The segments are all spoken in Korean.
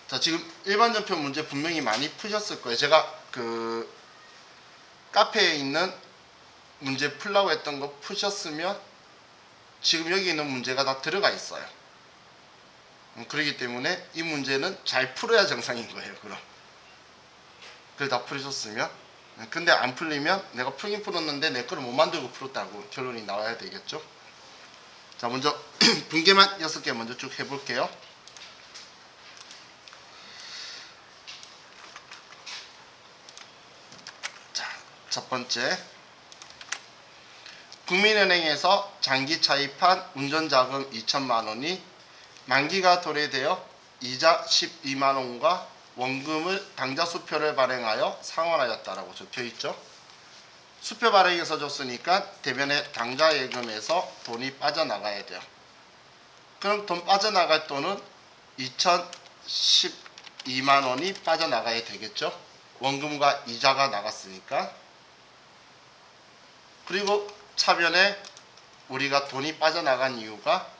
자, 지금 일반 전표 문제 분명히 많이 푸셨을 거예요. 제가 그 카페에 있는 문제 풀라고 했던 거 푸셨으면 지금 여기 있는 문제가 다 들어가 있어요. 그렇기 때문에 이 문제는 잘 풀어야 정상인 거예요. 그럼 그걸 다 풀으셨으면. 근데 안 풀리면 내가 풀긴 풀었는데 내 거를 못 만들고 풀었다고 결론이 나와야 되겠죠. 자, 먼저 분계만 6개 먼저 쭉 해볼게요. 자, 첫 번째, 국민은행에서 장기 차입한 운전자금 2천만 원이 만기가 도래되어 이자 12만 원과 원금을 당좌 수표를 발행하여 상환하였다라고 적혀있죠. 수표 발행해서 줬으니까 대변에 당좌 예금에서 돈이 빠져나가야 돼요. 그럼 돈 빠져나갈 돈은 2012만 원이 빠져나가야 되겠죠. 원금과 이자가 나갔으니까. 그리고 차변에 우리가 돈이 빠져나간 이유가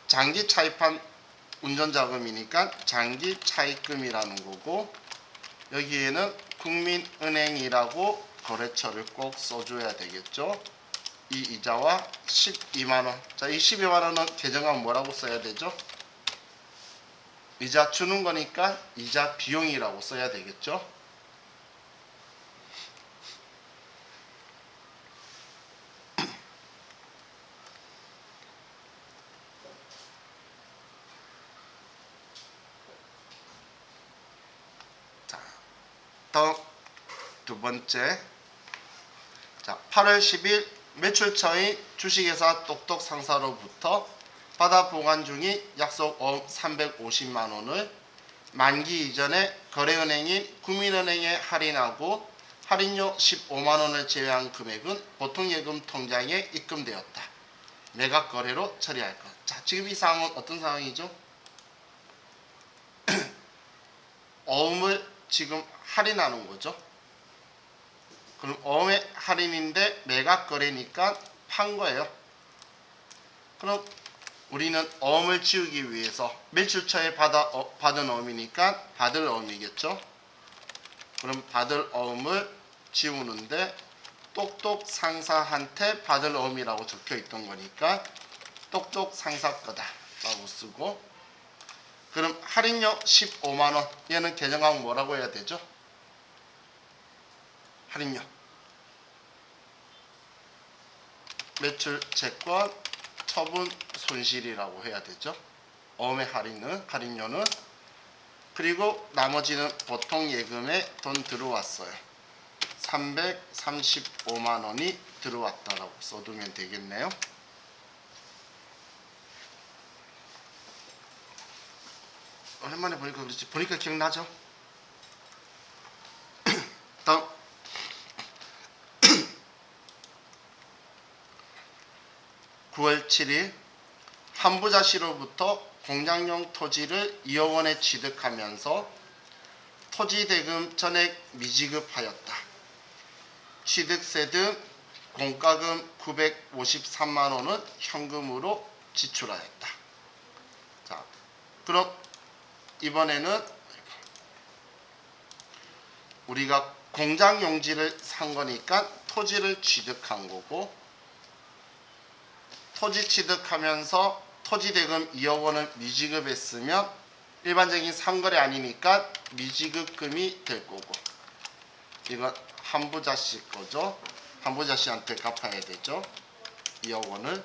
장기 차입한 운전자금이니까 장기 차입금이라는 거고, 여기에는 국민은행이라고 거래처를 꼭 써줘야 되겠죠. 이 이자와 12만원. 자, 이 12만원은 계정하면 뭐라고 써야 되죠? 이자 주는 거니까 이자 비용이라고 써야 되겠죠. 자, 다음 두 번째. 자, 8월 10일 매출처인 주식회사 똑똑 상사로부터 받아 보관 중인 약속 350만 원을 만기 이전에 거래은행인 국민은행에 할인하고 할인료 15만 원을 제외한 금액은 보통예금 통장에 입금되었다. 매각 거래로 처리할 것. 자, 지금 이 상황은 어떤 상황이죠? 어음을 지금 할인하는 거죠. 그럼 어음의 할인인데 매각 거래니까 판 거예요. 그럼 우리는 어음을 지우기 위해서 매출처에 받은 어음이니까 받을 어음이겠죠. 그럼 받을 어음을 지우는데 똑똑 상사한테 받을 어음이라고 적혀 있던 거니까 똑똑 상사 거다 라고 쓰고, 그럼 할인료 15만 원, 얘는 계정하면 뭐라고 해야 되죠? 할인료 매출 채권 처분 손실이라고 해야 되죠. 어음의 할인료는. 그리고 나머지는 보통 예금에 돈 들어왔어요. 335만 원이 들어왔다라고 써두면 되겠네요. 오랜만에 보니까 그렇지, 보니까 기억나죠? 다음 9월 7일 한부자씨로부터 공장용 토지를 2억 원에 취득하면서 토지대금 전액 미지급하였다. 취득세 등 공과금 953만 원은 현금으로 지출하였다. 자, 그럼 이번에는 우리가 공장 용지를 산 거니까 토지를 취득한 거고, 토지 취득하면서 토지대금 2억 원을 미지급했으면 일반적인 상거래 아니니까 미지급금이 될 거고, 이건 한부자씨 거죠. 한부자씨한테 갚아야 되죠. 2억 원을.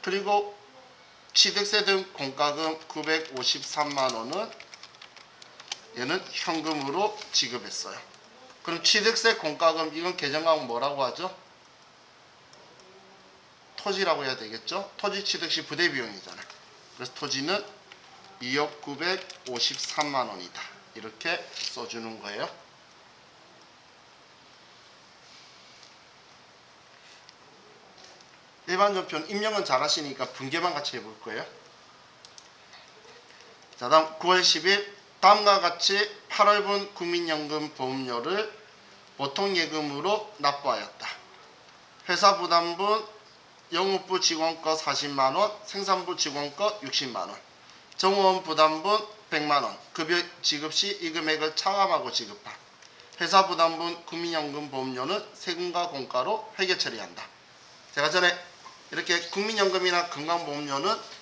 그리고 취득세 등 공과금 953만 원은 얘는 현금으로 지급했어요. 그럼 취득세 공과금 이건 계정하면 뭐라고 하죠? 토지라고 해야 되겠죠. 토지 취득 시 부대 비용이잖아요. 그래서 토지는 2억 953만 원이다. 이렇게 써주는 거예요. 일반 전표는 입력은 잘 하시니까 분계만 같이 해볼 거예요. 자, 다음 9월 10일 다음과 같이 8월분 국민연금 보험료를 보통예금으로 납부하였다. 회사 부담분 영업부 직원 거 40만 원, 생산부 직원 거 60만 원. 정호원 부담분 100만원, 급여 지급 시 이 금액을 차감하고 지급한. 회사 부담분 국민연금 보험료는 세금과 공과로 회계 처리한다. 제가 전에 이렇게 국민연금이나 건강보험료는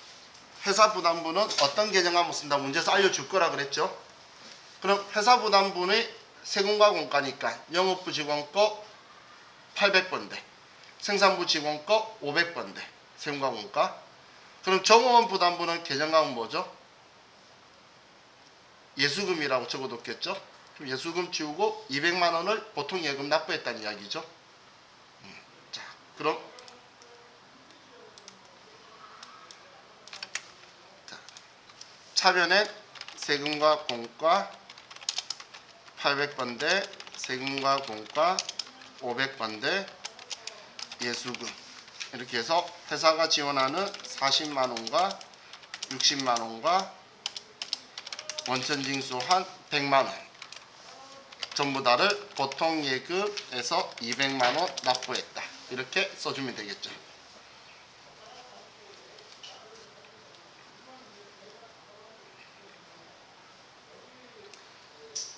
회사 부담분은 어떤 계정하면 쓴다 문제에서 알려줄 거라 그랬죠. 그럼 회사 부담분의 세금과 공과니까 영업부 직원 거 800번대, 생산부 직원 거 500번대, 세금과 공과. 그럼 정호원 부담분은 계정하면 뭐죠? 예수금이라고 적어뒀겠죠. 그럼 예수금 지우고 200만원을 보통 예금 납부했다는 이야기죠. 자, 그럼 차변엔 세금과 공과 800번대, 세금과 공과 500번대, 예수금 이렇게 해서 회사가 지원하는 40만원과 60만원과 원천징수 한 100만원 전부 다를 보통예금에서 200만원 납부했다. 이렇게 써주면 되겠죠.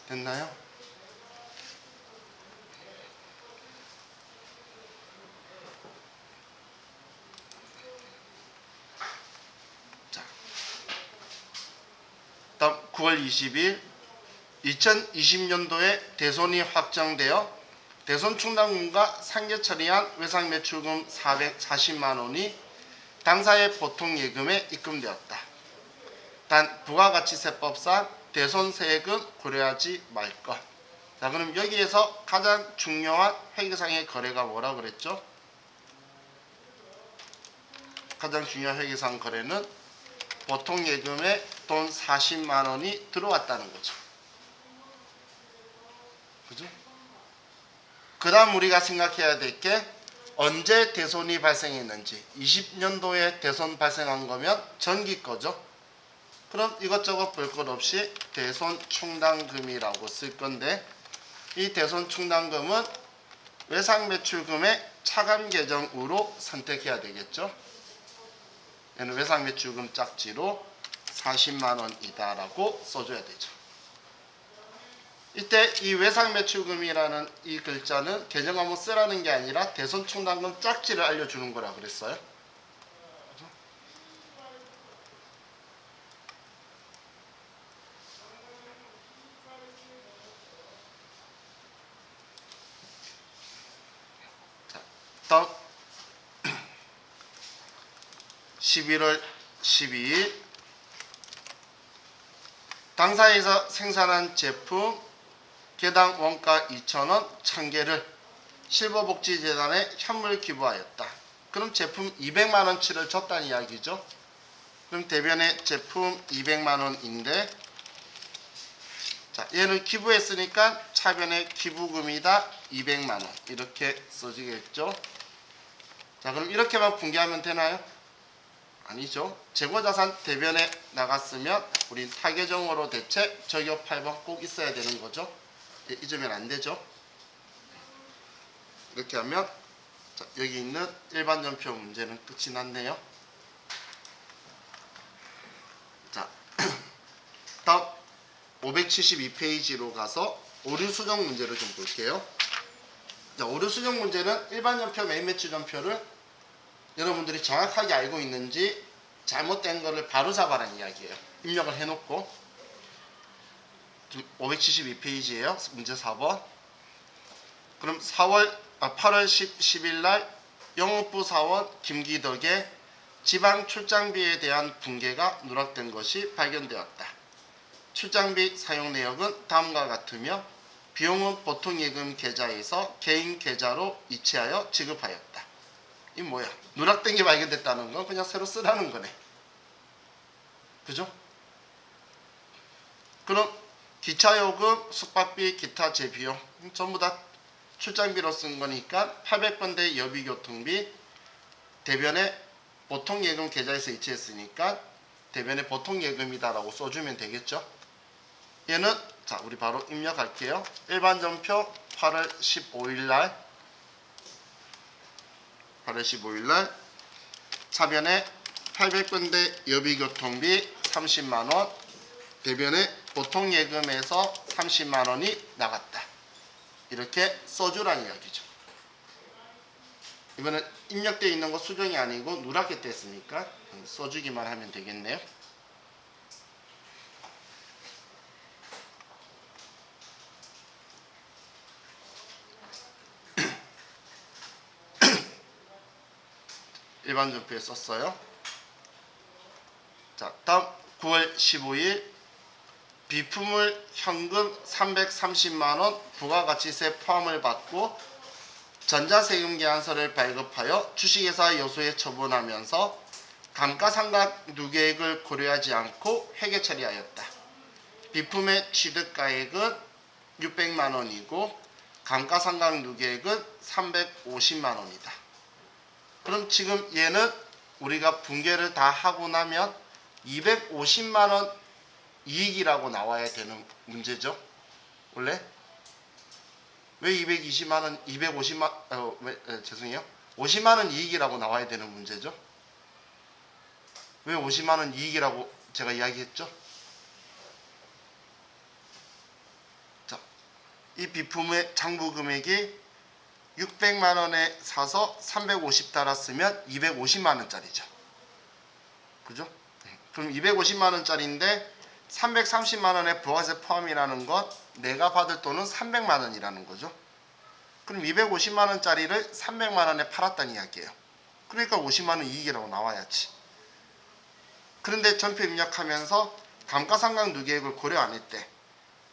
됐나요? 자, 다음 9월 20일 2020년도에 대손이 확정되어 대손 충당금과 상계 처리한 외상매출금 440만원이 당사의 보통예금에 입금되었다. 단 부가가치세법상 대손세액은 고려하지 말 것. 자, 그럼 여기에서 가장 중요한 회계상의 거래가 뭐라 그랬죠? 가장 중요한 회계상 거래는 보통예금에 돈 40만원이 들어왔다는 거죠. 그죠? 그 다음 우리가 생각해야 될 게 언제 대손이 발생했는지. 20년도에 대손 발생한 거면 전기 거죠. 그럼 이것저것 볼 것 없이 대손 충당금이라고 쓸 건데, 이 대손 충당금은 외상매출금의 차감 계정으로 선택해야 되겠죠. 얘는 외상매출금 짝지로 40만원이다 라고 써줘야 되죠. 이때 이 외상매출금이라는 이 글자는 계정하면 쓰라는 게 아니라 대손 충당금 짝지를 알려주는 거라 그랬어요. 다음 11월 12일 당사에서 생산한 제품 개당 원가 2,000원 1000개를 실버복지재단에 현물 기부하였다. 그럼 제품 200만원치를 줬다는 이야기죠. 그럼 대변에 제품 200만원인데, 자, 얘는 기부했으니까 차변에 기부금이다 200만원 이렇게 써지겠죠. 자, 그럼 이렇게만 분개하면 되나요? 아니죠. 재고자산 대변에 나갔으면 우린 타계정으로 대책 저기요 8번 꼭 있어야 되는 거죠. 잊으면 안 되죠. 이렇게 하면 자, 여기 있는 일반전표 문제는 끝이 났네요. 자, 다음 572페이지로 가서 오류 수정 문제를 좀 볼게요. 자, 오류 수정 문제는 일반전표 매매추 전표를 여러분들이 정확하게 알고 있는지 잘못된 거를 바로잡아라는 이야기예요. 입력을 해놓고 572페이지예요. 문제 4번. 그럼 8월 10일 날 영업부 사원 김기덕의 지방 출장비에 대한 분계가 누락된 것이 발견되었다. 출장비 사용 내역은 다음과 같으며 비용은 보통예금 계좌에서 개인 계좌로 이체하여 지급하였다. 이 뭐야? 누락된 게 발견됐다는 건 그냥 새로 쓰라는 거네. 그죠? 그럼 기차요금, 숙박비, 기타 재비용 전부 다 출장비로 쓴 거니까 800번대 여비교통비 대변에 보통예금 계좌에서 이체했으니까 대변에 보통예금이다라고 써주면 되겠죠. 얘는 자, 우리 바로 입력할게요. 일반전표 8월 15일 날 차변에 800번대 여비교통비 330만 원, 대변에 보통 예금에서 30만 원이 나갔다. 이렇게 써주라는 이야기죠. 이거는 입력되어 있는 거 수정이 아니고 누락게 됐으니까 써주기만 하면 되겠네요. 일반 전표에 썼어요. 자, 다음 9월 15일 비품을 현금 330만원 부가가치세 포함을 받고 전자세금계산서를 발급하여 주식회사 여소에 처분하면서 감가상각 누계액을 고려하지 않고 회계 처리하였다. 비품의 취득가액은 600만원이고 감가상각 누계액은 350만원이다. 그럼 지금 얘는 우리가 분계를 다 하고 나면 250만원 이익이라고 나와야 되는 문제죠. 원래 왜 220만원, 250만, 죄송해요. 50만원 이익이라고 나와야 되는 문제죠. 왜 50만원 이익이라고 제가 이야기했죠? 자, 이 비품의 장부 금액이 600만원에 사서 350 달았으면 250만원짜리죠. 그죠? 그럼 250만원짜리인데 330만원의 부가세 포함이라는 건 내가 받을 돈은 300만원이라는 거죠. 그럼 250만원짜리를 300만원에 팔았다는 이야기예요. 그러니까 50만원 이익이라고 나와야지. 그런데 전표 입력하면서 감가상각 누계액을 고려 안 했대.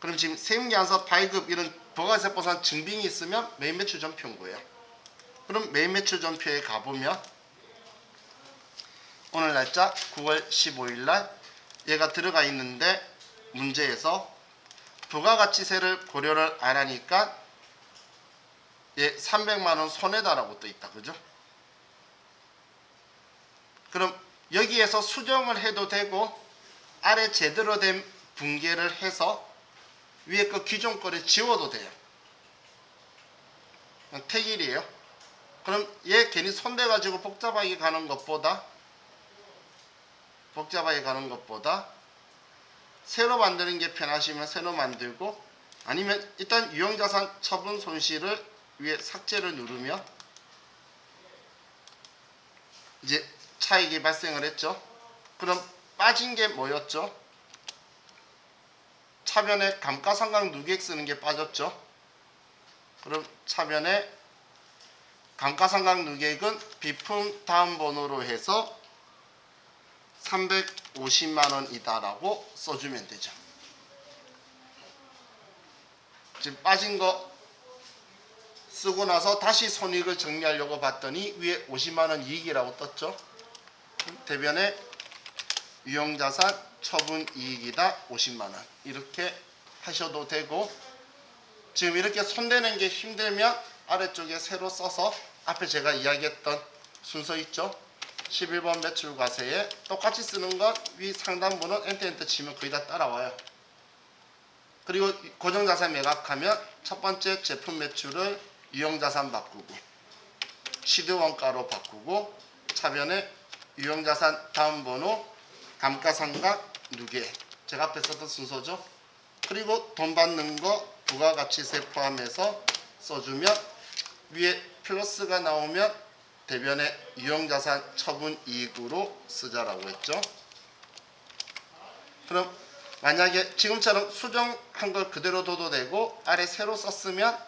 그럼 지금 세금계산서 발급 이런 부가세 포함 증빙이 있으면 매입 매출 전표인 거예요. 그럼 매입 매출 전표에 가보면 오늘 날짜 9월 15일 날 얘가 들어가 있는데 문제에서 부가가치세를 고려를 안 하니까 얘 300만원 손해다라고 떠 있다. 그죠? 그럼 여기에서 수정을 해도 되고 아래 제대로 된 분계를 해서 위에 거 기존 거를 지워도 돼요. 택일이에요. 그럼 얘 괜히 손대가지고 복잡하게 가는 것보다 새로 만드는 게 편하시면 새로 만들고, 아니면 일단 유형자산 처분 손실을 위에 삭제를 누르면 이제 차익이 발생을 했죠. 그럼 빠진 게 뭐였죠? 차변에 감가상각 누계액 쓰는 게 빠졌죠. 그럼 차변에 감가상각 누계액은 비품 다음 번호로 해서 350만원이다 라고 써주면 되죠. 지금 빠진 거 쓰고 나서 다시 손익을 정리하려고 봤더니 위에 50만원 이익이라고 떴죠. 대변에 유형자산 처분 이익이다 50만원 이렇게 하셔도 되고, 지금 이렇게 손대는 게 힘들면 아래쪽에 새로 써서 앞에 제가 이야기했던 순서 있죠. 11번 매출과세에 똑같이 쓰는 건 위 상단부는 엔터 치면 거의 다 따라와요. 그리고 고정자산 매각하면 첫 번째 제품 매출을 유형자산 바꾸고 취득원가로 바꾸고 차변에 유형자산 다음 번호 감가상각 누계 제가 앞에 썼던 순서죠. 그리고 돈 받는 거 부가가치세 포함해서 써주면 위에 플러스가 나오면 대변에 유형자산 처분 이익으로 쓰자라고 했죠. 그럼 만약에 지금처럼 수정한 걸 그대로 둬도 되고 아래 새로 썼으면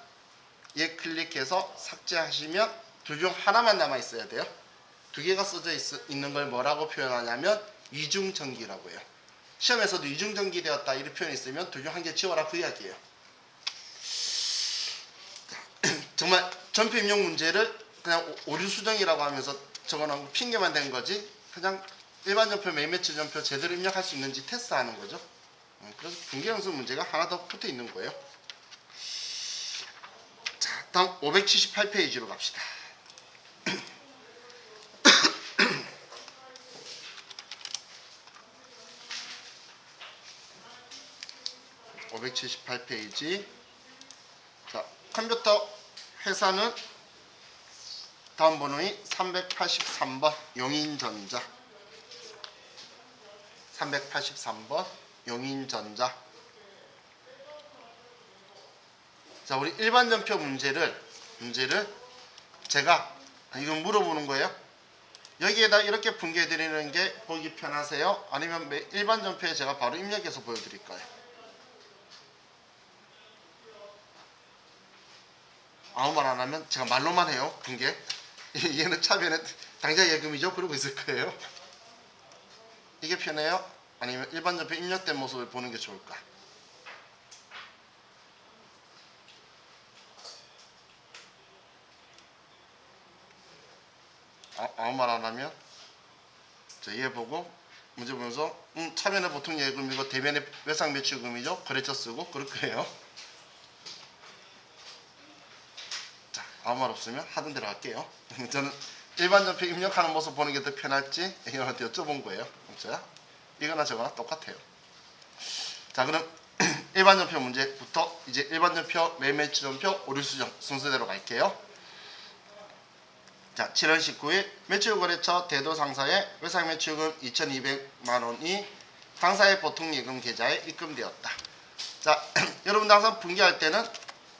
얘 클릭해서 삭제하시면 둘 중 하나만 남아 있어야 돼요. 두 개가 써져 있는 걸 뭐라고 표현하냐면 이중전기라고 해요. 시험에서도 이중전기 되었다 이렇게 표현이 있으면 둘 중 한 개 지워라 그 이야기예요. 정말 전표 입력 문제를 그냥 오류 수정이라고 하면서 적어놓은 거 핑계만 댄 거지, 그냥 일반 전표 매입 매출 전표 제대로 입력할 수 있는지 테스트하는 거죠. 그래서 분계연수 문제가 하나 더 붙어 있는 거예요. 자, 다음 578페이지로 갑시다. 578페이지. 자, 컴퓨터 회사는 다음 번호인 383번 용인전자. 383번 용인전자. 자, 우리 일반전표 문제를 제가 이건 물어보는 거예요. 여기에다 이렇게 분개해 드리는 게 보기 편하세요? 아니면 일반전표에 제가 바로 입력해서 보여드릴까요? 아무 말 안 하면 제가 말로만 해요. 분개. 얘는 차변에 당좌 예금이죠. 그러고 있을 거예요. 이게 편해요? 아니면 일반전표 입력된 모습을 보는 게 좋을까? 아무 말 안 하면 자, 얘 보고 문제 보면서 차변에 보통 예금이고 대변에 외상 매출금이죠. 거래처 쓰고 그럴 거예요. 자, 아무 말 없으면 하던 대로 할게요. 저는 일반전표 입력하는 모습 보는 게 더 편할지 이런한테 여쭤본 거예요. 자, 이거나 저거나 똑같아요. 자, 그럼 일반전표 문제부터 이제 일반전표, 매매추전표, 오류수정 순서대로 갈게요. 자, 7월 19일 매출거래처 대도상사의 외상매출금 2,200만원이 당사의 보통예금 계좌에 입금되었다. 자, 여러분들 항상 분개할 때는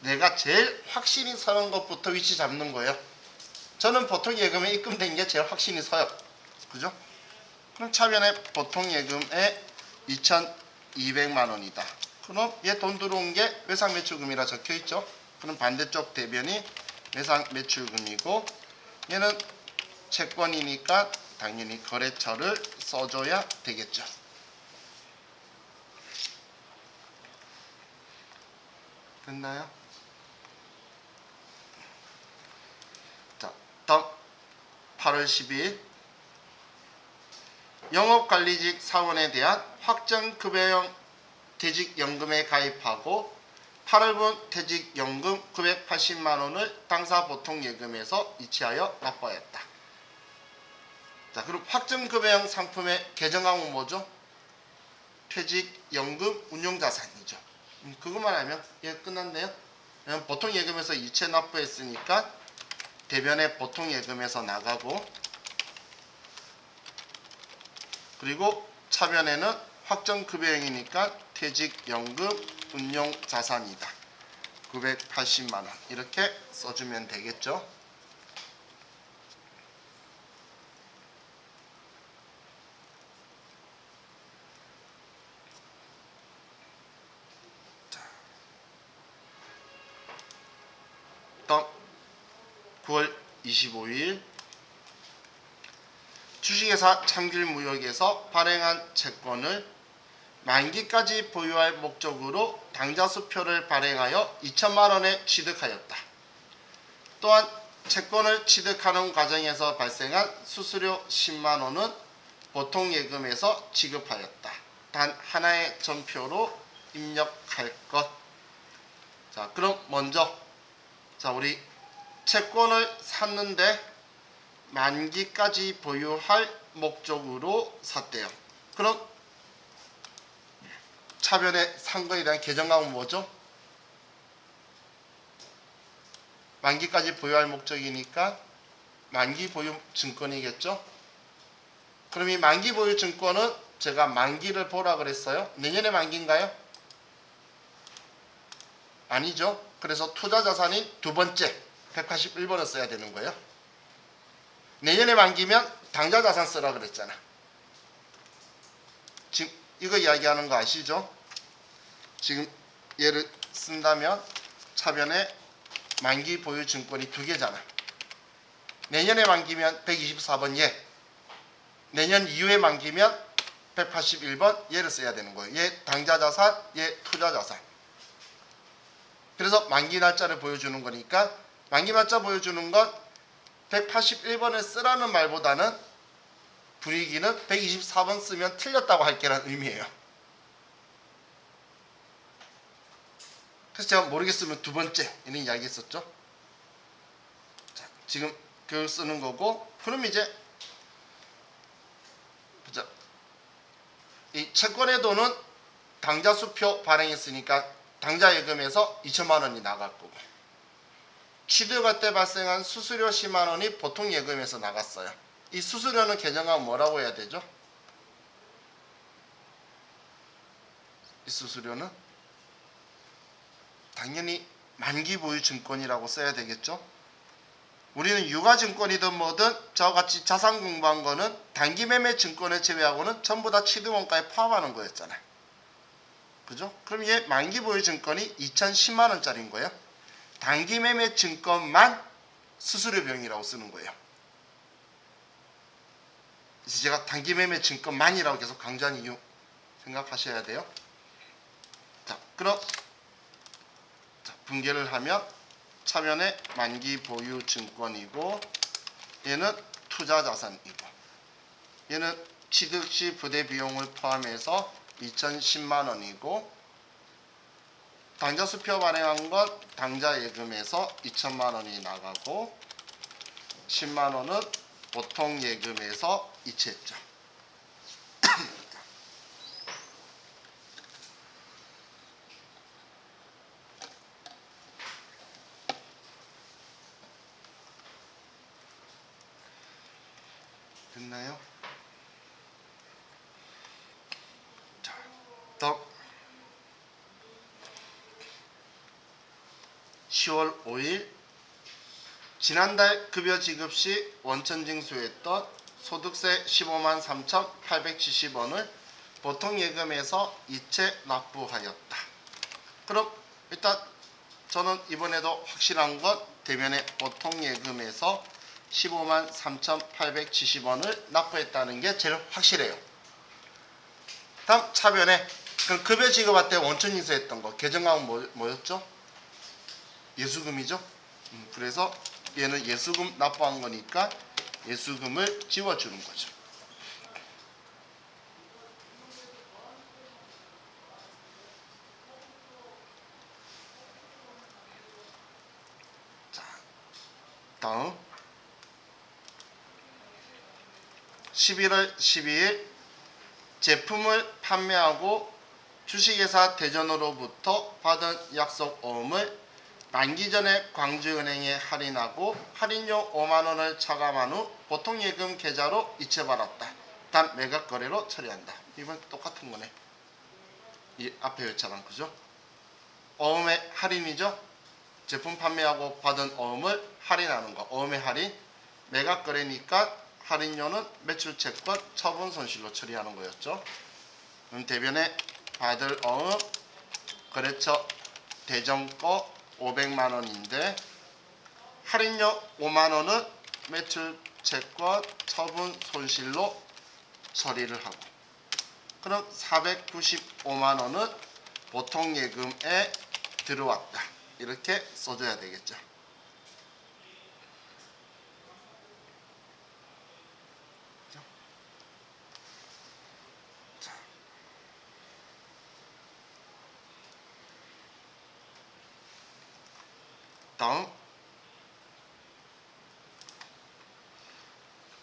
내가 제일 확신이 서는 것부터 위치 잡는 거예요. 저는 보통예금에 입금된 게 제일 확신이 서요. 그죠? 그럼 차변에 보통예금에 2,200만원이다. 그럼 얘 돈 들어온 게 외상매출금이라 적혀있죠. 그럼 반대쪽 대변이 외상매출금이고 얘는 채권이니까 당연히 거래처를 써줘야 되겠죠. 됐나요? 자, 다음 8월 12일 영업관리직 사원에 대한 확정급여형 퇴직연금에 가입하고 8월분 퇴직연금 980만원을 당사 보통예금에서 이체하여 납부하였다. 자, 그럼 확정급여형 상품의 계정항은 뭐죠? 퇴직연금 운용자산이죠. 그것만 하면 얘 끝났네요. 그럼 보통예금에서 이체 납부했으니까 대변에 보통예금에서 나가고 그리고 차변에는 확정급여형이니까 퇴직연금 운용자산이다. 980만원 이렇게 써주면 되겠죠. 자, 다음 9월 25일 주식회사 참길무역에서 발행한 채권을 만기까지 보유할 목적으로 당좌수표를 발행하여 2천만원에 취득하였다. 또한 채권을 취득하는 과정에서 발생한 수수료 10만원은 보통예금에서 지급하였다. 단 하나의 전표로 입력할 것. 자, 그럼 먼저 자, 우리 채권을 샀는데 만기까지 보유할 목적으로 샀대요. 그럼 차변에 산 거에 대한 계정강은 뭐죠? 만기까지 보유할 목적이니까 만기 보유 증권이겠죠? 그럼 이 만기 보유 증권은 제가 만기를 보라 그랬어요. 내년에 만기인가요? 아니죠. 그래서 투자자산인 두 번째 181번을 써야 되는 거예요. 내년에 만기면 당좌자산 쓰라 그랬잖아. 지금 이거 이야기하는 거 아시죠? 지금 얘를 쓴다면 차변에 만기 보유 증권이 두 개잖아. 내년에 만기면 124번 얘, 내년 이후에 만기면 181번 얘를 써야 되는 거예요. 얘 당좌자산, 얘 투자자산. 그래서 만기 날짜를 보여주는 거니까 만기 날짜 보여주는 건 181번을 쓰라는 말보다는 분위기는 124번 쓰면 틀렸다고 할게라는 의미예요. 그래서 제가 모르겠으면 두 번째 이런 이야기 했었죠. 자, 지금 그걸 쓰는 거고, 그럼 이제 보자. 이 채권의 돈은 당좌수표 발행했으니까 당좌예금에서 2천만 원이 나갈 거고, 취득할 때 발생한 수수료 10만 원이 보통예금에서 나갔어요. 이 수수료는 계정하면 뭐라고 해야 되죠? 이 수수료는 당연히 만기 보유 증권이라고 써야 되겠죠. 우리는 유가증권이든 뭐든 저와 같이 자산 공부한 거는 단기 매매 증권을 제외하고는 전부 다 취득원가에 포함하는 거였잖아요. 그죠? 그럼 얘 만기 보유 증권이 2,010만 원짜리인 거예요. 단기 매매 증권만 수수료 비용이라고 쓰는 거예요. 그래서 제가 단기 매매 증권만이라고 계속 강조한 이유 생각하셔야 돼요. 자, 그럼 분개를 하면 차변에 만기 보유 증권이고 얘는 투자 자산이고 얘는 취득 시 부대 비용을 포함해서 2,010만 원이고 당좌 수표 발행한 건 당좌 예금에서 2천만 원이 나가고 10만 원은 보통 예금에서 이체했죠. 됐나요? 자, 또 10월 5일 지난달 급여 지급 시 원천 징수했던 소득세 15만 3,870원을 보통 예금에서 이체 납부하였다. 그럼 일단 저는 이번에도 확실한 건 대면에 보통 예금에서 15만 3,870원을 납부했다는 게 제일 확실해요. 다음 차변에 그럼 급여 지급할 때 원천 징수했던 거 계정강은 뭐였죠? 예수금이죠. 그래서 얘는 예수금 납부한 거니까 예수금을 지워주는 거죠. 자, 다음 11월 12일 제품을 판매하고 주식회사 대전으로부터 받은 약속 어음을 만기 전에 광주은행에 할인하고 할인료 5만 원을 차감한 후 보통 예금 계좌로 이체받았다. 단 매각 거래로 처리한다. 이번 똑같은 거네. 이 앞에 회차랑 그죠? 어음의 할인이죠. 제품 판매하고 받은 어음을 할인하는 거. 어음의 할인. 매각 거래니까 할인료는 매출 채권 처분 손실로 처리하는 거였죠. 그럼 대변에 받을 어음 거래처 대전 거 500만 원인데 할인료 5만 원은 매출 채권 처분 손실로 처리를 하고 그럼 495만 원은 보통 예금에 들어왔다. 이렇게 써줘야 되겠죠. 다음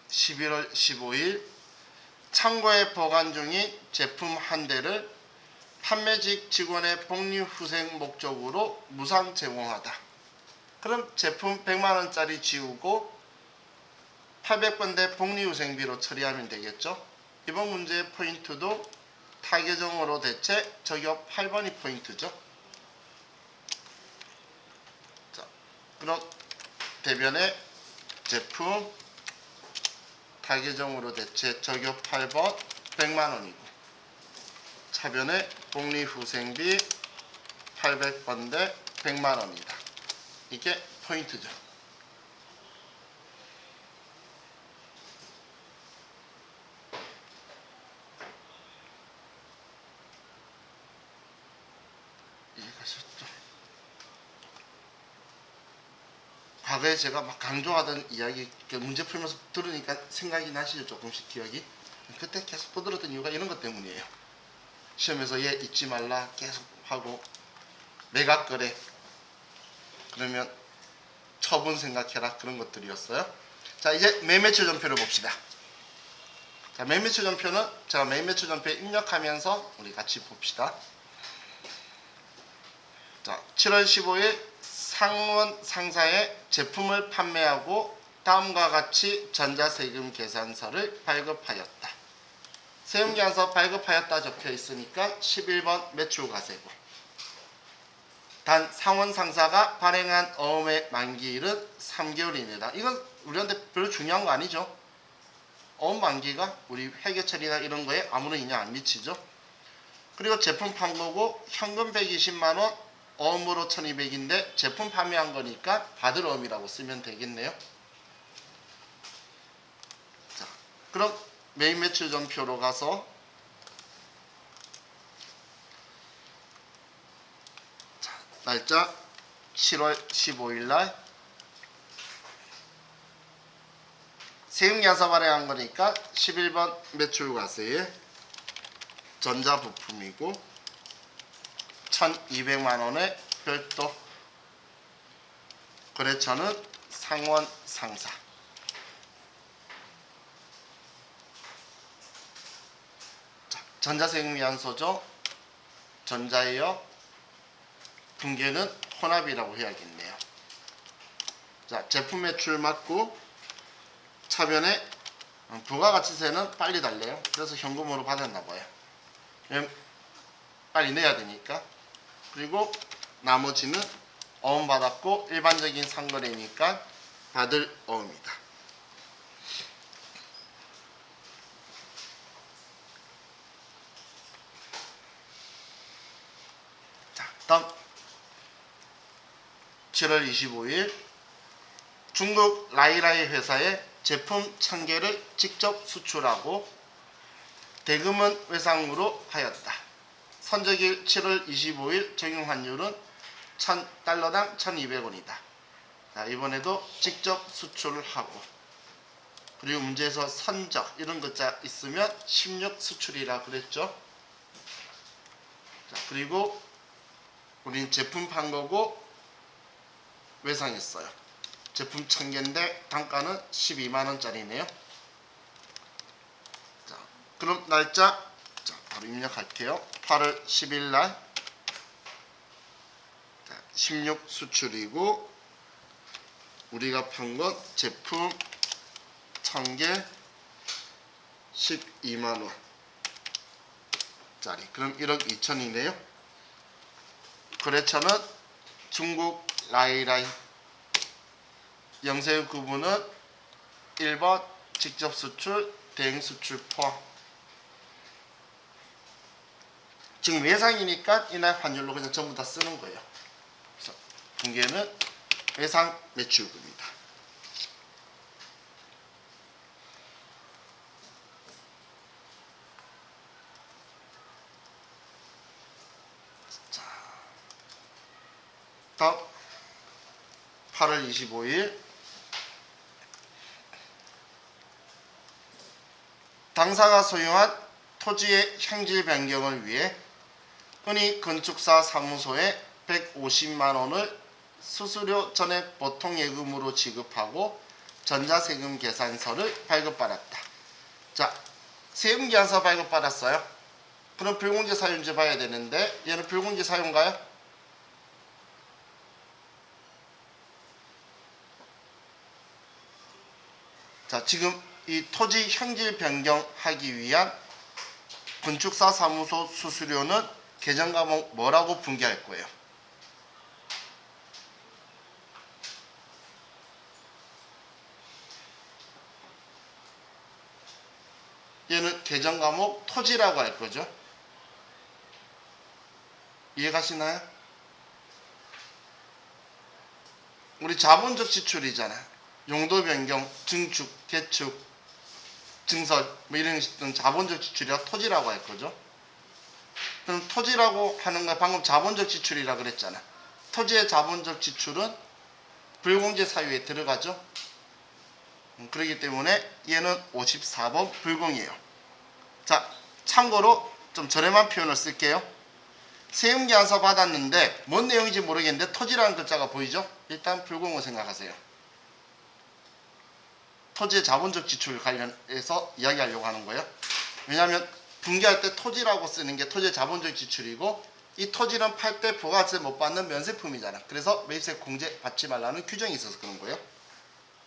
11월 15일 창고에 보관 중인 제품 한 대를 판매직 직원의 복리후생 목적으로 무상 제공하다. 그럼 제품 100만원짜리 지우고 800번대 복리후생비로 처리하면 되겠죠. 이번 문제의 포인트도 타계정으로 대체 저격 8번이 포인트죠. 자, 그럼 대변에 제품 타계정으로 대체 저격 8번 100만원이고 차변에 복리후생비 800번대 100만원이다. 이게 포인트죠. 이해가셨죠? 과거에 제가 막 강조하던 이야기 문제 풀면서 들으니까 생각이 나시죠? 조금씩 기억이. 그때 계속 떠들었던 이유가 이런 것 때문이에요. 시험에서 얘 잊지 말라 계속 하고 매각거래 그러면 처분 생각해라 그런 것들이었어요. 자, 이제 매매처 전표를 봅시다. 자, 매매처 전표는 제가 매매처 전표에 입력하면서 우리 같이 봅시다. 자, 7월 15일 상원 상사에 제품을 판매하고 다음과 같이 전자세금 계산서를 발급하였다. 세금계산서 발급하였다 적혀 있으니까 11번 매출과세고, 단 상원 상사가 발행한 어음의 만기일은 3개월입니다. 이건 우리한테 별로 중요한 거 아니죠. 어음 만기가 우리 회계처리나 이런 거에 아무런 영향 안 미치죠. 그리고 제품 판거고 현금 120만원, 어음으로 1200인데 제품 판매한 거니까 받을 어음이라고 쓰면 되겠네요. 자, 그럼 매입 매출 전표로 가서 날짜 7월 15일 날 세금계산서 발행한 거니까 11번 매출과세에 전자부품이고 1200만원의 별도 거래처는 상원 상사. 자, 전자세금계산서죠. 전자예요. 분계는 혼합이라고 해야겠네요. 자, 제품 매출 맞고 차변에 부가가치세는 빨리 달래요. 그래서 현금으로 받았나봐요. 빨리 내야 되니까. 그리고 나머지는 어음 받았고 일반적인 상거래니까 받을 어음이다. 자, 다음 7월 25일 중국 라이라이 회사에 제품 1000개를 직접 수출하고 대금은 외상으로 하였다. 선적일 7월 25일 적용 환율은 $1000당 1200원이다. 자, 이번에도 직접 수출을 하고, 그리고 문제에서 선적 이런 것자 있으면 16 수출이라 그랬죠. 자, 그리고 우린 제품 판 거고 외상했어요. 제품 1000개인데 단가는 12만원짜리네요. 자, 그럼 날짜 바로 입력할게요. 8월 10일 날 16 수출이고 우리가 판 건 제품 1000개 12만원 짜리. 그럼 1억 2천이네요. 거래처는 중국 라이라이. 영세의 구분은 1번 직접 수출, 대행 수출 포함. 지금 외상이니까 이날 환율로 그냥 전부 다 쓰는 거예요. 그래서 분계는 외상 매출금입니다. 자, 다음 8월 25일 당사가 소유한 토지의 향질 변경을 위해 흔히 건축사 사무소에 150만원을 수수료 전액 보통 예금으로 지급하고 전자세금 계산서를 발급받았다. 자, 세금계산서 발급받았어요. 그럼 불공제 사유인지 봐야 되는데 얘는 불공제 사유인가요? 자, 지금 이 토지 향질 변경하기 위한 건축사 사무소 수수료는 계정 과목 뭐라고 분개할 거예요? 얘는 계정 과목 토지라고 할 거죠. 이해가시나요? 우리 자본적 지출이잖아. 용도 변경, 증축, 개축, 증설 뭐 이런 자본적 지출이라 토지라고 할 거죠. 그럼 토지라고 하는 거 방금 자본적 지출이라 그랬잖아. 토지의 자본적 지출은 불공제 사유에 들어가죠. 그렇기 때문에 얘는 54번 불공이에요. 자, 참고로 좀 저렴한 표현을 쓸게요. 세금계산서 받았는데 뭔 내용인지 모르겠는데 토지라는 글자가 보이죠? 일단 불공으로 생각하세요. 토지의 자본적 지출 관련해서 이야기하려고 하는 거예요. 왜냐하면 분개할 때 토지라고 쓰는 게 토지의 자본적 지출이고 이 토지는 팔 때 부가세 못 받는 면세품이잖아. 그래서 매입세 공제 받지 말라는 규정이 있어서 그런 거예요.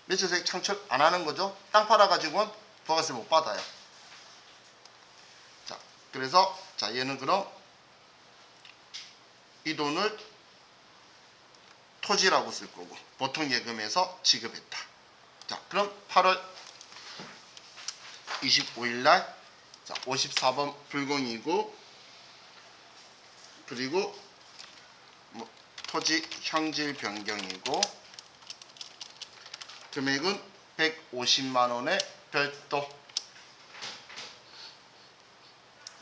매출세 창출 안 하는 거죠. 땅 팔아가지고는 부가세 못 받아요. 그래서 자 얘는 그럼 이 돈을 토지라고 쓸 거고 보통 예금에서 지급했다. 자 그럼 8월 25일 날 자 54번 불공이고 그리고 뭐 토지 형질 변경이고 금액은 150만 원의 별도.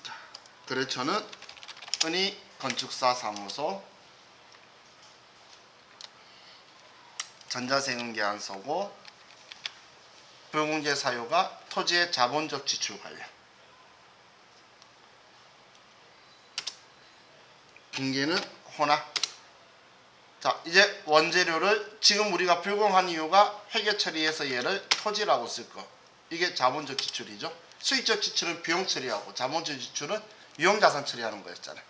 자, 거래처는 흔히 건축사 사무소, 전자세금계약서고 불공제 사유가 토지의 자본적 지출 관련. 분기는 혼합. 자 이제 원재료를 지금 우리가 불공한 이유가 회계 처리해서 얘를 토지라고 쓸 거. 이게 자본적 지출이죠. 수익적 지출은 비용 처리하고 자본적 지출은 유형자산 처리하는 거였잖아요.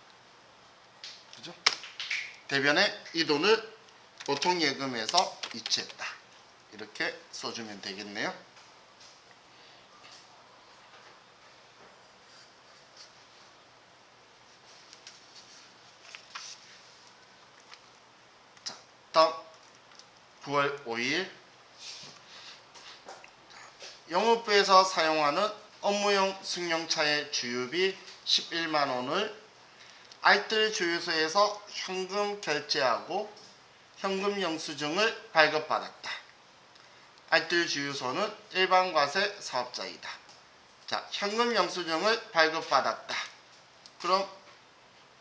그죠? 대변에 이 돈을 보통 예금에서 이체했다. 이렇게 써주면 되겠네요. 자, 다음 9월 5일 영업부에서 사용하는 업무용 승용차의 주유비 11만 원을 알뜰 주유소에서 현금 결제하고 현금 영수증을 발급받았다. 알뜰 주유소는 일반과세 사업자이다. 자, 현금 영수증을 발급받았다. 그럼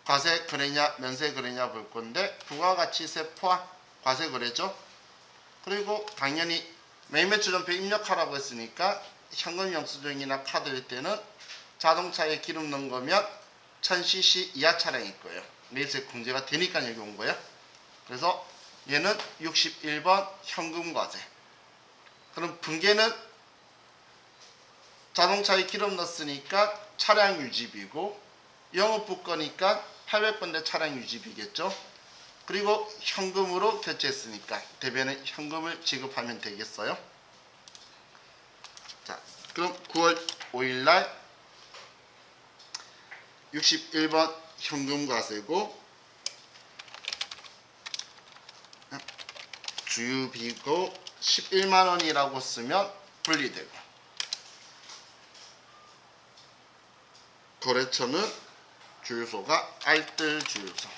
과세 거래냐 면세 거래냐 볼 건데 부가가치세 포함 과세 거래죠. 그리고 당연히 매매추전표 입력하라고 했으니까 현금 영수증이나 카드일 때는 자동차에 기름 넣은 거면 1000cc 이하 차량일 거예요. 매수세 공제가 되니까 여기 온 거예요. 그래서 얘는 61번 현금과세. 그럼 분계는 자동차에 기름 넣었으니까 차량 유지비고 영업부 거니까 800번대 차량 유지비겠죠. 그리고 현금으로 결제했으니까 대변에 현금을 지급하면 되겠어요. 자, 그럼 9월 5일 날 61번 현금과세고 주유비고 11만 원이라고 쓰면 분리되고 거래처는 주유소가 알뜰 주유소.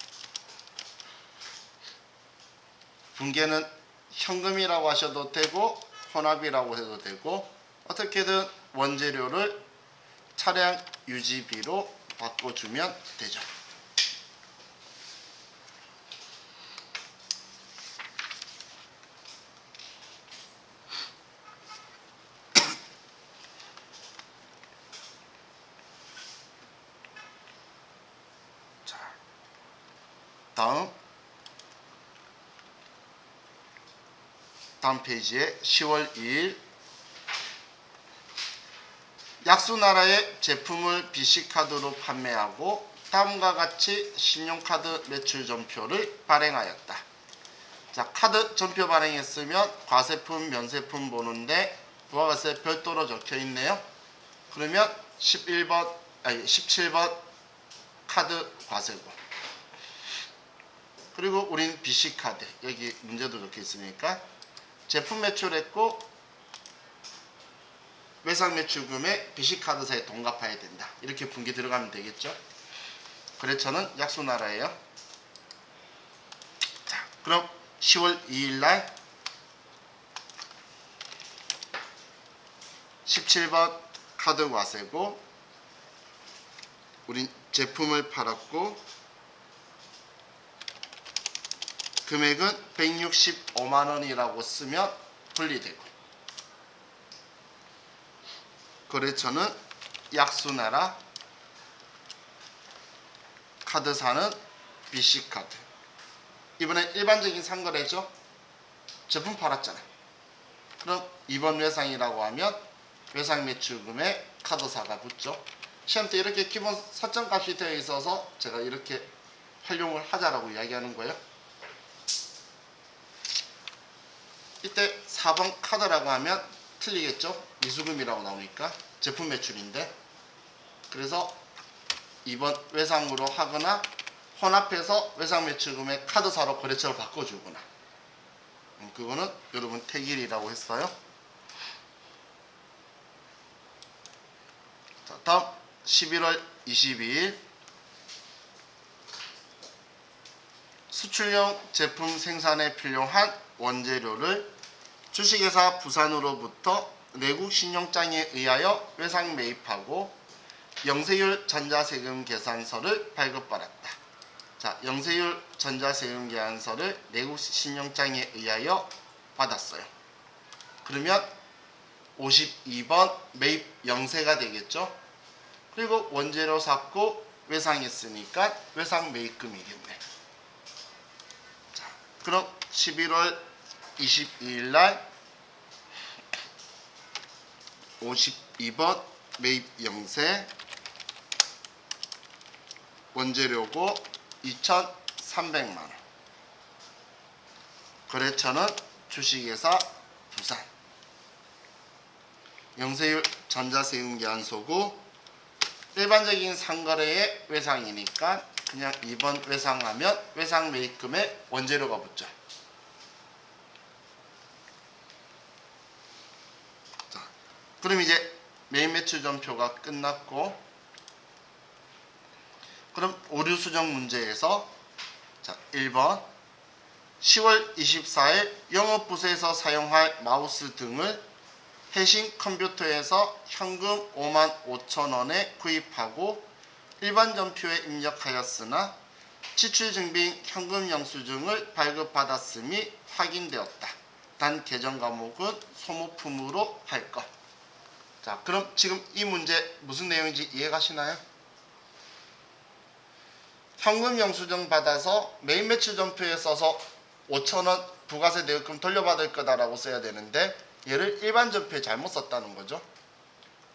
분계는 현금이라고 하셔도 되고 혼합이라고 해도 되고 어떻게든 원재료를 차량 유지비로 바꿔주면 되죠. 자, 다음 페이지에 10월 2일 약수나라의 제품을 BC카드로 판매하고 다음과 같이 신용카드 매출 전표를 발행하였다. 자, 카드 전표 발행했으면 과세품, 면세품 보는데 부가가세 별도로 적혀 있네요. 그러면 17번 카드 과세고. 그리고 우린 BC카드, 여기 문제도 적혀 있으니까 제품 매출했고 외상 매출금에 BC카드사에 동갑해야 된다. 이렇게 분기 들어가면 되겠죠. 거래처는 약수나라예요. 자, 그럼 10월 2일 날 17번 카드 과세고 우린 제품을 팔았고 금액은 165만 원이라고 쓰면 분리되고 거래처는 약수나라, 카드사는 BC카드. 이번엔 일반적인 상거래죠. 제품 팔았잖아요. 그럼 이번 외상이라고 하면 외상 매출금에 카드사가 붙죠. 시험 때 이렇게 기본 설정값이 되어 있어서 제가 이렇게 활용을 하자라고 이야기하는 거예요. 이때 4번 카드라고 하면 틀리겠죠. 미수금이라고 나오니까 제품 매출인데 그래서 2번 외상으로 하거나 혼합해서 외상 매출금액 카드사로 거래처를 바꿔주거나 그거는 여러분 택일이라고 했어요. 자, 다음 11월 22일 수출용 제품 생산에 필요한 원재료를 주식회사 부산으로부터 내국 신용장에 의하여 외상 매입하고 영세율 전자세금 계산서를 발급받았다. 자, 영세율 전자세금 계산서를 내국 신용장에 의하여 받았어요. 그러면 52번 매입 영세가 되겠죠. 그리고 원재료 샀고 외상했으니까 외상 매입금이겠네. 자, 그럼 11월 22일 날 52번 매입 영세 원재료고 2,300만원 거래처는 주식회사 부산 영세율 전자세금 계산서고 일반적인 상거래의 외상이니까 그냥 2번 외상하면 외상 매입금에 원재료가 붙죠. 자, 그럼 이제 매입 매출 전표가 끝났고 그럼 오류 수정 문제에서 자 1번 10월 24일 영업부서에서 사용할 마우스 등을 해신 컴퓨터에서 현금 55,000원에 구입하고 일반 전표에 입력하였으나 지출증빙 현금 영수증을 발급받았음이 확인되었다. 단 계정 과목은 소모품으로 할 것. 자, 그럼 지금 이 문제 무슨 내용인지 이해가시나요? 현금 영수증 받아서 매입 매출 전표에 써서 5,000원 부가세 내역금 돌려받을 거다라고 써야 되는데 얘를 일반 전표에 잘못 썼다는 거죠.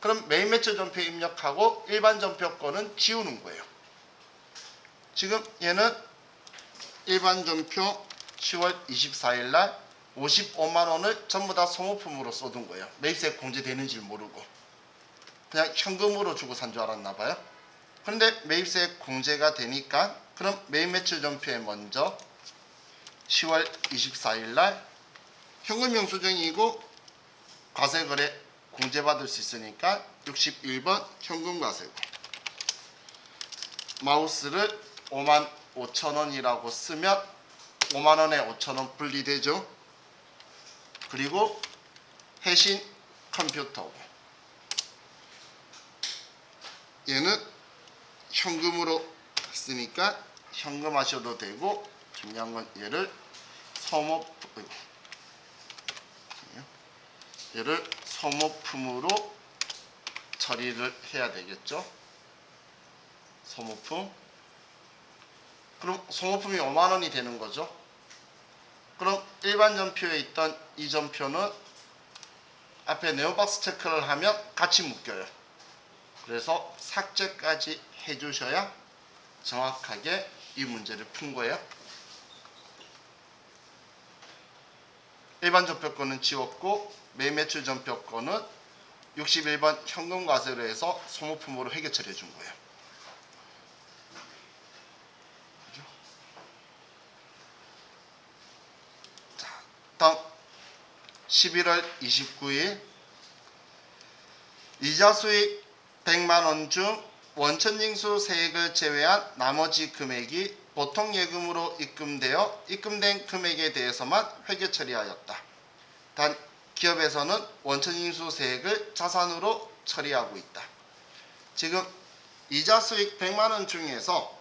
그럼 매입 매출 전표에 입력하고 일반 전표 거는 지우는 거예요. 지금 얘는 일반 전표 10월 24일 날 55만원을 전부 다 소모품으로 쏟은 거예요. 매입세 공제되는지 모르고 그냥 현금으로 주고 산 줄 알았나 봐요. 그런데 매입세 공제가 되니까 그럼 매입 매출 전표에 먼저 10월 24일 날 현금 영수증이고 과세거래 공제받을 수 있으니까 61번 현금 과세고 마우스를 55,000원이라고 쓰면 5만원에 5,000원 분리되죠. 그리고 해신 컴퓨터고 얘는 현금으로 쓰니까 현금 하셔도 되고 중요한 건 얘를 소모품으로 처리를 해야 되겠죠. 소모품. 그럼 소모품이 5만원이 되는 거죠. 그럼 일반 전표에 있던 이 전표는 앞에 네오박스 체크를 하면 같이 묶여요. 그래서 삭제까지 해주셔야 정확하게 이 문제를 푼 거예요. 일반 전표 거는 지웠고 매입 매출 전표 거는 61번 현금 과세로 해서 소모품으로 회계 처리해 준 거예요. 그죠? 자, 다음 11월 29일 이자 수익 100만원 중 원천징수 세액을 제외한 나머지 금액이 보통 예금으로 입금되어 입금된 금액에 대해서만 회계 처리하였다. 단 기업에서는 원천징수 세액을 자산으로 처리하고 있다. 지금 이자 수익 100만원 중에서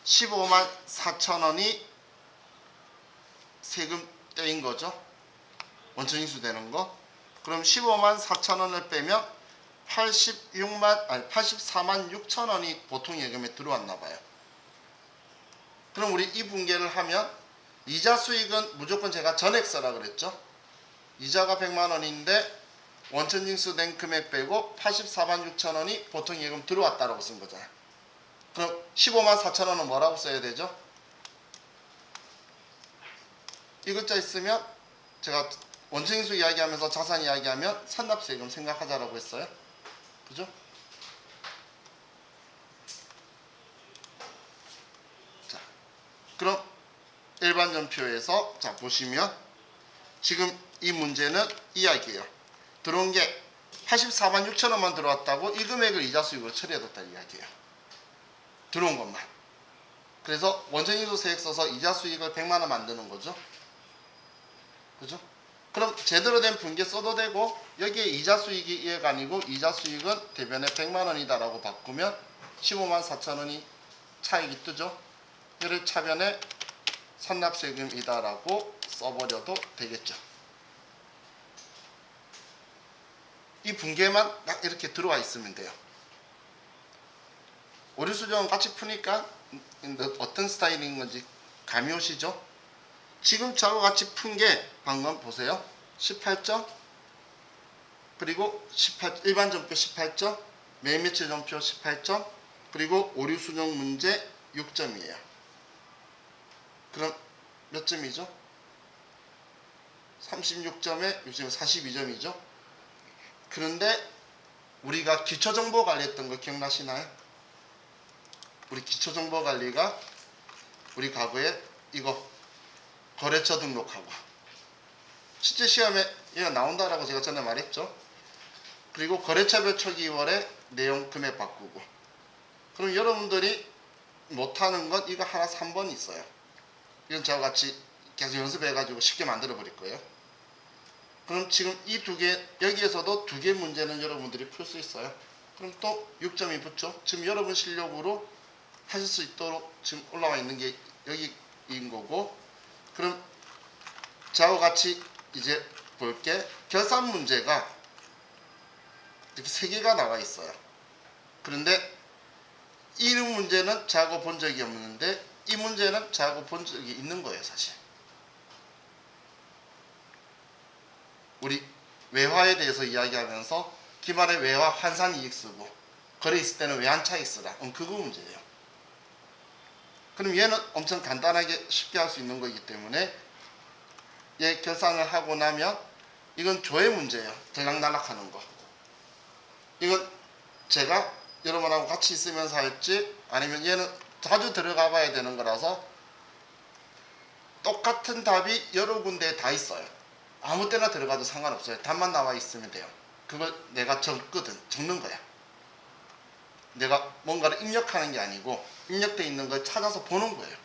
15만 4천원이 세금 떼인 거죠. 원천징수 되는 거. 그럼 15만 4천원을 빼면 84만 6천원이 보통 예금에 들어왔나 봐요. 그럼 우리 이 분계를 하면 이자 수익은 무조건 제가 전액 써라 그랬죠. 이자가 100만원인데 원천징수 된 금액 빼고 84만 6천원이 보통 예금 들어왔다라고 쓴 거잖아요. 그럼 15만 4천원은 뭐라고 써야 되죠? 이 글자 있으면 제가 원천징수 이야기하면서 자산 이야기하면 산납세금 생각하자라고 했어요. 그죠? 그럼 일반전표에서 자 보시면 지금 이 문제는 이야기예요. 들어온 게 84만 6천 원만 들어왔다고 이 금액을 이자 수익으로 처리해뒀다는 이야기예요. 들어온 것만. 그래서 원천인수 세액 써서 이자 수익을 100만 원 만드는 거죠. 그죠? 그럼 제대로 된 분계 써도 되고 여기에 이자 수익이 2가 아니고 이자 수익은 대변에 100만 원이다 라고 바꾸면 15만 4천 원이 차익이 뜨죠. 이를 차변에 선납세금이다 라고 써버려도 되겠죠. 이 분계만 딱 이렇게 들어와 있으면 돼요. 오류수정 같이 푸니까 어떤 스타일인 건지 감이 오시죠? 지금 저와 같이 푼 게 방금 보세요. 18점 그리고 18, 일반전표 18점 매일매출 전표 18점 그리고 오류수정 문제 6점이에요. 그럼 몇 점이죠? 36점에 6점에 42점이죠. 그런데 우리가 기초정보관리 했던 거 기억나시나요? 우리 기초정보관리가 우리 과거에 이거 거래처 등록하고 실제 시험에 얘가 나온다라고 제가 전에 말했죠. 그리고 거래처별 초기월에 내용 금액 바꾸고. 그럼 여러분들이 못하는 건 이거 하나 3번 있어요. 이건 저와 같이 계속 연습해가지고 쉽게 만들어 버릴 거예요. 그럼 지금 이 두 개, 여기에서도 두 개 문제는 여러분들이 풀 수 있어요. 그럼 또 6점이 붙죠. 지금 여러분 실력으로 하실 수 있도록 지금 올라와 있는 게 여기인 거고. 그럼 저와 같이 이제 볼게. 결산 문제가 이렇게 세 개가 나와 있어요. 그런데 이 문제는 저하고 본 적이 없는데 이 문제는 저하고 본 적이 있는 거예요, 사실. 우리 외화에 대해서 이야기하면서 기말에 외화 환산이익 쓰고 거래 있을 때는 외환차익 쓰라. 그거 문제예요. 그럼 얘는 엄청 간단하게 쉽게 할 수 있는 거기 때문에 얘 결산을 하고 나면 이건 조회 문제예요. 들락날락하는 거. 이건 제가 여러분하고 같이 있으면서 할지 아니면 얘는 자주 들어가 봐야 되는 거라서 똑같은 답이 여러 군데에 다 있어요. 아무 때나 들어가도 상관없어요. 답만 나와 있으면 돼요. 그걸 내가 적는 거야. 내가 뭔가를 입력하는 게 아니고 입력되어 있는 걸 찾아서 보는 거예요.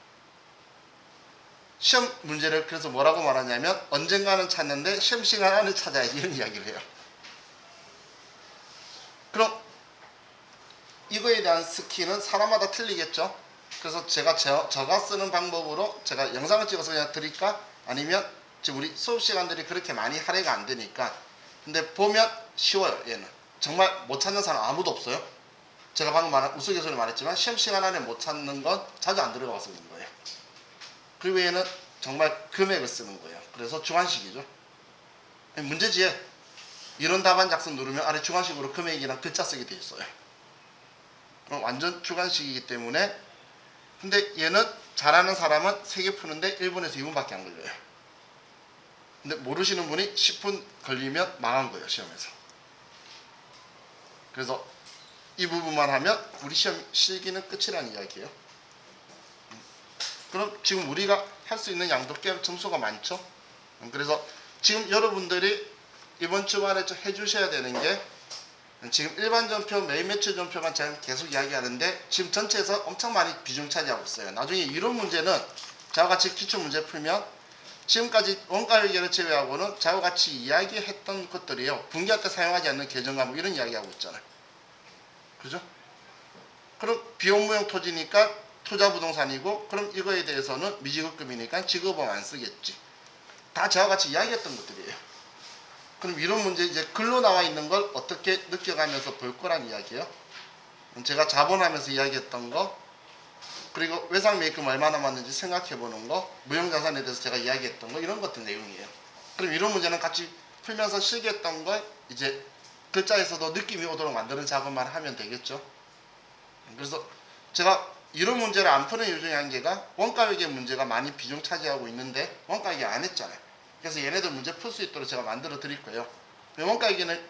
시험 문제를 그래서 뭐라고 말하냐면 언젠가는 찾는데 시험 시간 안에 찾아야지 이런 이야기를 해요. 그럼 이거에 대한 스킬은 사람마다 틀리겠죠. 그래서 제가 저가 쓰는 방법으로 제가 영상을 찍어서 그냥 드릴까? 아니면 지금 우리 수업 시간들이 그렇게 많이 할애가 안 되니까. 근데 보면 쉬워요. 얘는 정말 못 찾는 사람 아무도 없어요. 제가 방금 우스갯소리 말했지만 시험 시간 안에 못 찾는 건 자주 안 들어가 봐서 그런 거예요. 그리고 얘는 정말 금액을 쓰는 거예요. 그래서 주관식이죠. 문제지에 이런 답안 작성 누르면 아래 주관식으로 금액이랑 글자 쓰게 돼 있어요. 완전 주관식이기 때문에. 근데 얘는 잘하는 사람은 3개 푸는데 1분에서 2분밖에 안 걸려요. 근데 모르시는 분이 10분 걸리면 망한 거예요, 시험에서. 그래서 이 부분만 하면 우리 시험 실기는 끝이라는 이야기예요. 그럼 지금 우리가 할 수 있는 양도 꽤 점수가 많죠. 그래서 지금 여러분들이 이번 주말에 해주셔야 되는 게 지금 일반전표, 매일매출 전표만 제가 계속 이야기하는데 지금 전체에서 엄청 많이 비중 차지하고 있어요. 나중에 이론 문제는 저와 같이 기출문제 풀면 지금까지 원가율계를 제외하고는 저와 같이 이야기했던 것들이에요. 분기할 때 사용하지 않는 계정과목 이런 이야기하고 있잖아요. 그죠? 그럼 비용무용 토지니까 투자부동산이고 그럼 이거에 대해서는 미지급금이니까 지급보험 안 쓰겠지. 다 저와 같이 이야기했던 것들이에요. 그럼 이런 문제 이제 글로 나와 있는 걸 어떻게 느껴가면서 볼 거란 이야기예요. 제가 자본하면서 이야기했던 거 그리고 외상매입금 얼마 남았는지 생각해 보는 거 무형자산에 대해서 제가 이야기했던 거 이런 것들 내용이에요. 그럼 이런 문제는 같이 풀면서 실기했던 걸 이제 글자에서도 느낌이 오도록 만드는 작업만 하면 되겠죠. 그래서 제가 이런 문제를 안 푸는 이유 중에 한 개가 원가회계 문제가 많이 비중 차지하고 있는데 원가회계 안 했잖아요. 그래서 얘네들 문제 풀 수 있도록 제가 만들어 드릴 거예요. 원가회계는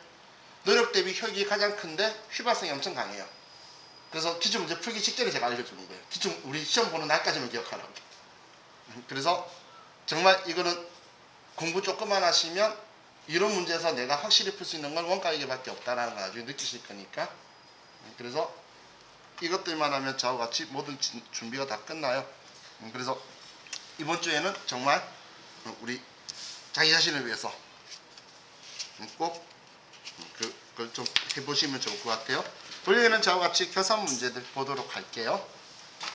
노력 대비 효익이 가장 큰데 휘발성이 엄청 강해요. 그래서 기출문제 풀기 직전에 제가 알려주는 거예요. 우리 시험 보는 날까지만 기억하라고. 그래서 정말 이거는 공부 조금만 하시면 이런 문제에서 내가 확실히 풀 수 있는 건 원가이계밖에 없다라는 걸 나중에 느끼실 거니까. 그래서 이것들만 하면 저와 같이 모든 준비가 다 끝나요. 그래서 이번 주에는 정말 우리 자기 자신을 위해서 꼭 그걸 좀 해보시면 좋을 것 같아요. 원래는 저와 같이 계산 문제들 보도록 할게요.